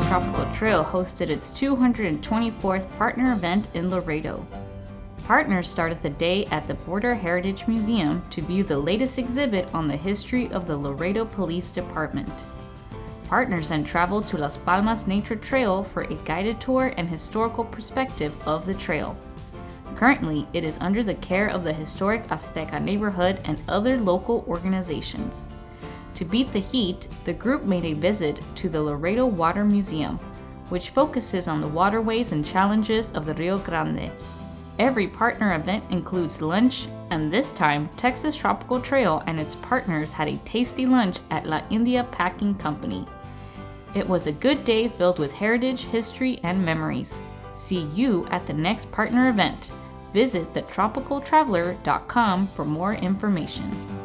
Tropical Trail hosted its 224th partner event in Laredo. Partners started the day at the Border Heritage Museum to view the latest exhibit on the history of the Laredo Police Department. Partners then traveled to Las Palmas Nature Trail for a guided tour and historical perspective of the trail. Currently, it is under the care of the historic Azteca neighborhood and other local organizations. To beat the heat, the group made a visit to the Laredo Water Museum, which focuses on the waterways and challenges of the Rio Grande. Every partner event includes lunch, and this time, Texas Tropical Trail and its partners had a tasty lunch at La India Packing Company. It was a good day filled with heritage, history, and memories. See you at the next partner event. Visit thetropicaltraveler.com for more information.